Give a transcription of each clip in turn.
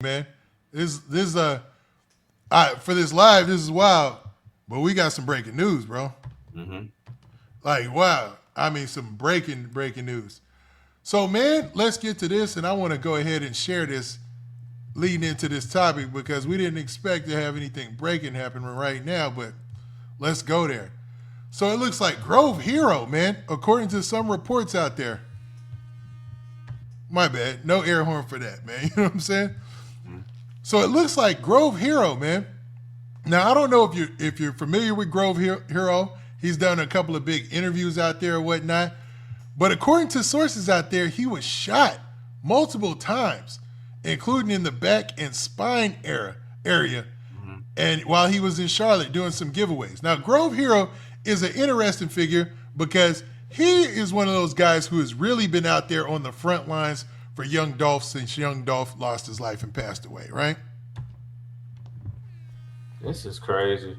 man. This for this live, this is wild, but we got some breaking news, bro. Mm-hmm. Like, wow. I mean, some breaking news. So, man, let's get to this, and I want to go ahead and share this leading into this topic because we didn't expect to have anything breaking happening right now, but let's go there. So it looks like Grove Hero, man, according to some reports out there. My bad. No air horn for that, man. You know what I'm saying? Mm-hmm. So it looks like Grove Hero, man. Now, I don't know if you're familiar with Grove Hero. He's done a couple of big interviews out there or whatnot. But according to sources out there, he was shot multiple times, including in the back and spine area, Mm-hmm. and while he was in Charlotte doing some giveaways. Now, Grove Hero is an interesting figure because he is one of those guys who has really been out there on the front lines for Young Dolph since Young Dolph lost his life and passed away, right? This is crazy.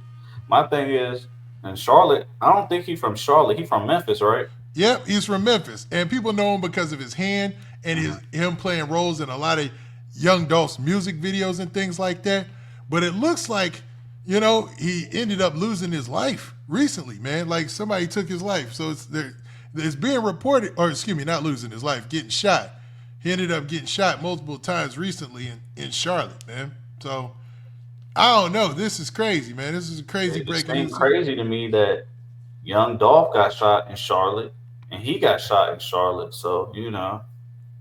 My thing is, in Charlotte, I don't think he's from Charlotte. He's from Memphis, right? Yep, he's from Memphis, and people know him because of his hand and him playing roles in a lot of Young Dolph's music videos and things like that. But it looks like, he ended up losing his life recently, man. Like somebody took his life, so it's being reported, or excuse me, not losing his life, getting shot. He ended up getting shot multiple times recently in Charlotte, man. So I don't know. This is crazy, man. This is a crazy It just breaking seems news. crazy to me that Young Dolph got shot in Charlotte and he got shot in Charlotte. So,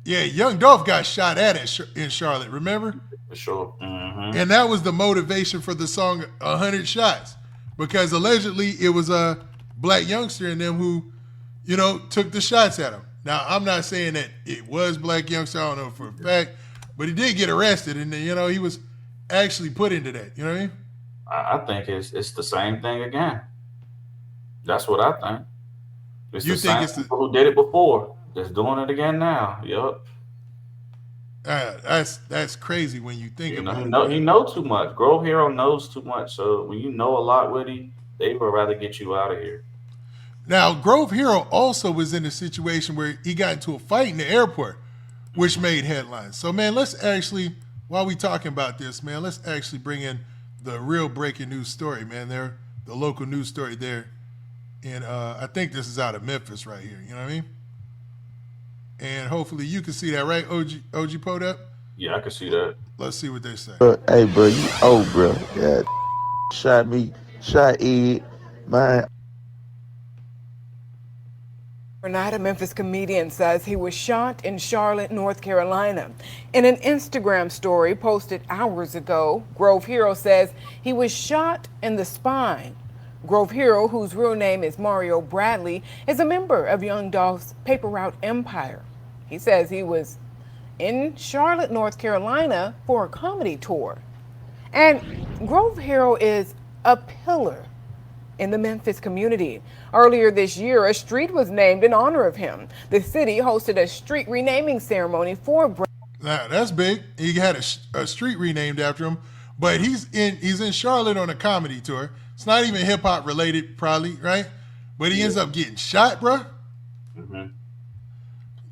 Yeah, Young Dolph got shot at in Charlotte, remember? for sure. Mm-hmm. And that was the motivation for the song 100 Shots. Because allegedly it was a black youngster in them who, took the shots at him. Now, I'm not saying that it was black youngster, I don't know for a fact, but he did get arrested and, he was actually put into that. You know what I mean? I think it's the same thing again. That's what I think. It's You the think same it's the people who did it before that's doing it again now. Yup. that's crazy when you think about it, He man. know too much. Grove Hero knows too much. So when you know a lot, Witty, they would rather get you out of here. Now, Grove Hero also was in a situation where he got into a fight in the airport, which made headlines. So, man, let's actually, while we talking about this, man, let's actually bring in the real breaking news story, man. The local news story there. And I think this is out of Memphis right here. You know what I mean? And hopefully you can see that, right, OG Podep? Yeah, I can see that. Let's see what they say. Hey, bro, you old, bro. Yeah, shot me, shot Ed, man. Overnight, a Memphis comedian says he was shot in Charlotte, North Carolina. In an Instagram story posted hours ago, Grove Hero says he was shot in the spine. Grove Hero, whose real name is Mario Bradley, is a member of Young Dolph's Paper Route empire. He says he was in Charlotte, North Carolina for a comedy tour. And Grove Hero is a pillar in the Memphis community. Earlier this year, a street was named in honor of him. The city hosted a street renaming ceremony for Now, that's big. He had a street renamed after him, but he's in Charlotte on a comedy tour. It's not even hip hop related, probably, right? But he ends up getting shot, bro. Hmm.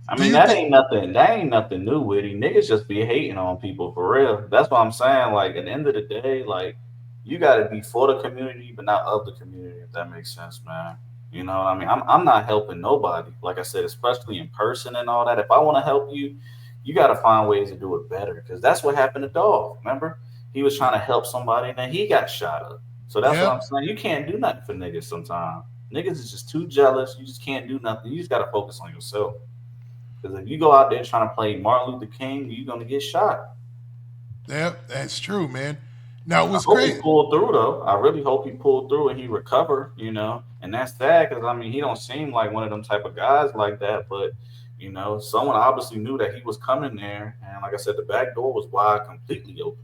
I mean, that ain't nothing. That ain't nothing new, Witty. Niggas just be hating on people for real. That's what I'm saying. Like at the end of the day, like you got to be for the community, but not of the community. If that makes sense, man. You know what I mean? I'm not helping nobody. Like I said, especially in person and all that. If I want to help you, you got to find ways to do it better. Because that's what happened to Dolph. Remember, he was trying to help somebody and then he got shot up. So that's what I'm saying. You can't do nothing for niggas sometimes. Niggas is just too jealous. You just can't do nothing. You just got to focus on yourself. Because if you go out there trying to play Martin Luther King, you're gonna get shot. Yeah, that's true, man. Now, what's I hope crazy? he pulled through though. I really hope he pulled through and he recovered. And that's sad because I mean he don't seem like one of them type of guys like that. But someone obviously knew that he was coming there, and like I said, the back door was wide, completely open.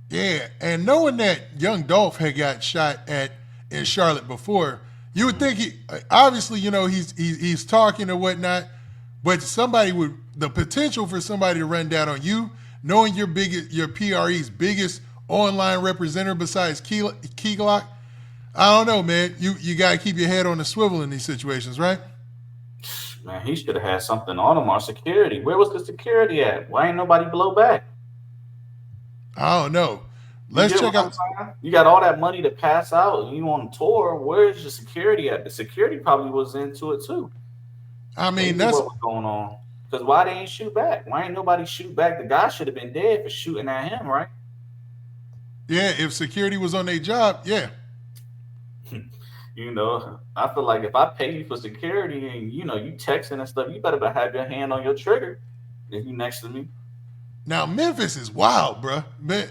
Yeah, and knowing that Young Dolph had got shot at in Charlotte before, you would think he obviously he's talking or whatnot. But the potential for somebody to run down on you, knowing your PRE's biggest online representative besides Key Glock, I don't know, man. You gotta keep your head on the swivel in these situations, right? Man, he should have had something on him, our security. Where was the security at? Why ain't nobody blow back? I don't know. You Let's get check what I'm out. saying? You got all that money to pass out, and you on tour. Where's your security at? The security probably was into it too. I They mean, knew that's what was going on. Because why they ain't shoot back? Why ain't nobody shoot back? The guy should have been dead for shooting at him, right? yeah. If security was on their job, yeah, You know, I feel like if I pay you for security and you texting and stuff, you better have your hand on your trigger if you next to me. Now Memphis is wild, bruh.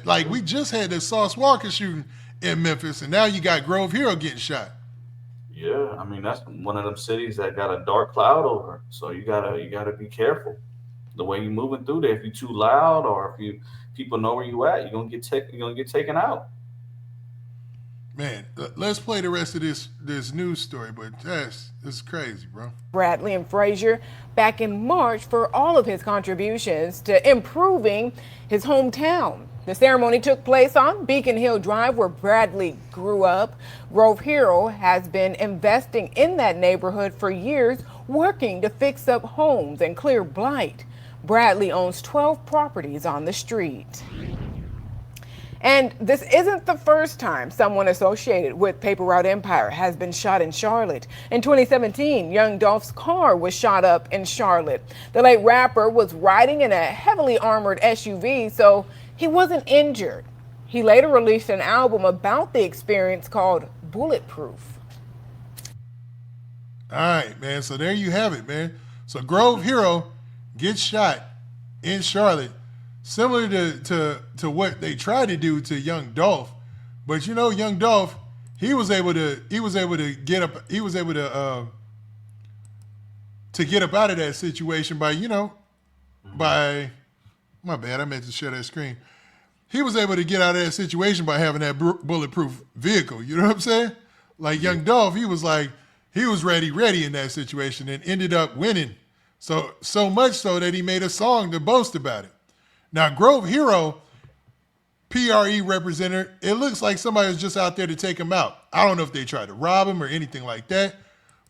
Like we just had this Sauce Walker shooting in Memphis, and now you got Grove Hero getting shot. Yeah, I mean that's one of them cities that got a dark cloud over it. So you gotta be careful the way you moving through there. If you too loud or if you people know where you at, you're gonna get taken out. Man, let's play the rest of this news story, but it's crazy, bro. Bradley and Frazier back in March for all of his contributions to improving his hometown. The ceremony took place on Beacon Hill Drive, where Bradley grew up. Grove Hero has been investing in that neighborhood for years, working to fix up homes and clear blight. Bradley owns 12 properties on the street. And this isn't the first time someone associated with Paper Route Empire has been shot in Charlotte. In 2017, Young Dolph's car was shot up in Charlotte. The late rapper was riding in a heavily armored SUV, so he wasn't injured. He later released an album about the experience called Bulletproof. All right, man. So there you have it, man. So Grove Hero gets shot in Charlotte, similar to what they tried to do to Young Dolph. But Young Dolph, he was able to get up to get up out of that situation by my bad, I meant to share that screen. He was able to get out of that situation by having that bulletproof vehicle. You know what I'm saying? Like Young Dolph, he was ready in that situation and ended up winning. So much so that he made a song to boast about it. Now, Grove Hero, PRE representative, it looks like somebody was just out there to take him out. I don't know if they tried to rob him or anything like that.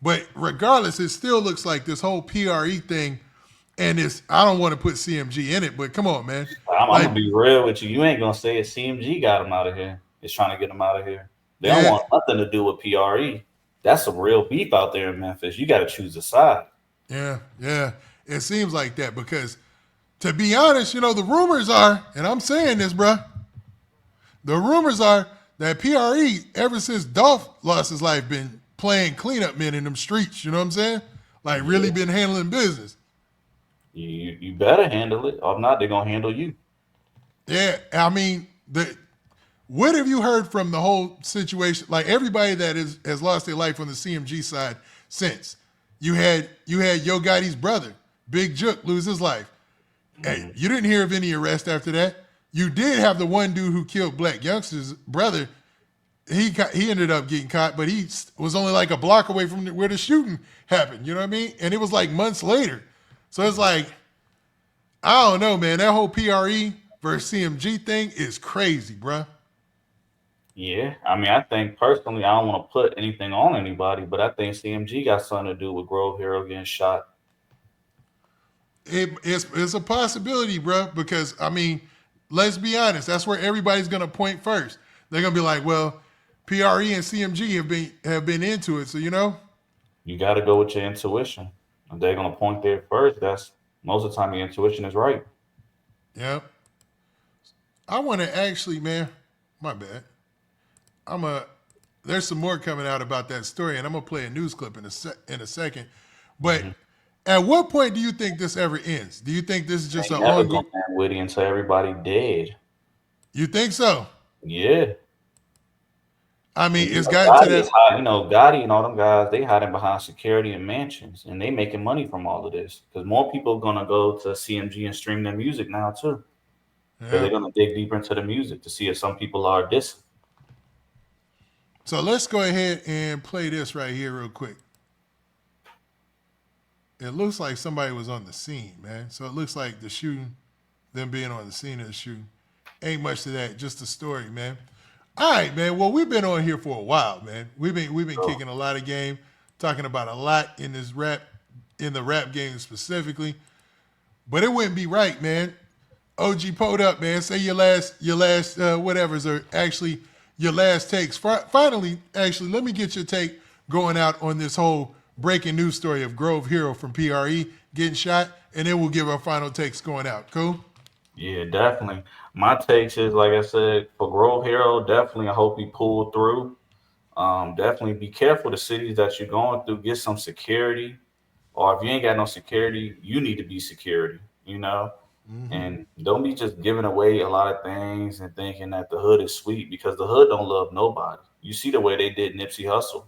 But regardless, it still looks like this whole PRE thing, and I don't want to put CMG in it, but come on, man. I'm gonna be real with you. You ain't gonna say it. CMG got him out of here. It's trying to get him out of here. They don't want nothing to do with PRE. That's some real beef out there in Memphis. You got to choose a side. Yeah. It seems like that because, to be honest, the rumors are, and I'm saying this, bruh, the rumors are that PRE, ever since Dolph lost his life, been playing cleanup men in them streets. You know what I'm saying? Like really been handling business. You better handle it. Or if not, they're going to handle you. Yeah, I mean, what have you heard from the whole situation? Like everybody that has lost their life on the CMG side since. You had Yo Gotti's brother, Big Jook, lose his life. Hey, you didn't hear of any arrest after that. You did have the one dude who killed Black Youngster's brother. He ended up getting caught, but he was only like a block away from where the shooting happened. You know what I mean? And it was like months later. So it's like, I don't know, man. That whole PRE versus CMG thing is crazy, bruh. Yeah, I mean, I think personally, I don't want to put anything on anybody, but I think CMG got something to do with Grove Hero getting shot. It's a possibility, bruh, because, I mean, let's be honest. That's where everybody's going to point first. They're going to be like, well, PRE and CMG have been into it, so you got to go with your intuition. If they're going to point there first, that's most of the time your intuition is right. Yeah. I want to actually, man, my bad. There's some more coming out about that story, and I'm gonna play a news clip in a second. But at what point do you think this ever ends? Do you think this is just an ongoing? Witty until everybody dead. You think so? Yeah. I mean, it's gotten to that. Gotti and all them guys, they hiding behind security and mansions, and they making money from all of this because more people are gonna go to CMG and stream their music now too. Because they're gonna dig deeper into the music to see if some people are dissing. So let's go ahead and play this right here real quick. It looks like somebody was on the scene, man. So it looks like the shooting, them being on the scene of the shooting. Ain't much to that, just the story, man. All right, man. Well, we've been on here for a while, man. We've been kicking a lot of game, talking about a lot in the rap game specifically. But it wouldn't be right, man. OG Poed Up, man. Say your last whatevers are actually your last takes. Finally, actually, let me get your take going out on this whole breaking news story of Grove Hero from PRE getting shot, and then we'll give our final takes going out. Cool? Yeah, definitely. My takes is, like I said, for Grove Hero, definitely I hope he pulled through. Definitely be careful the cities that you're going through. Get some security, or if you ain't got no security, you need to be security. You know, and don't be just giving away a lot of things and thinking that the hood is sweet, because the hood don't love nobody. You see the way they did Nipsey Hussle.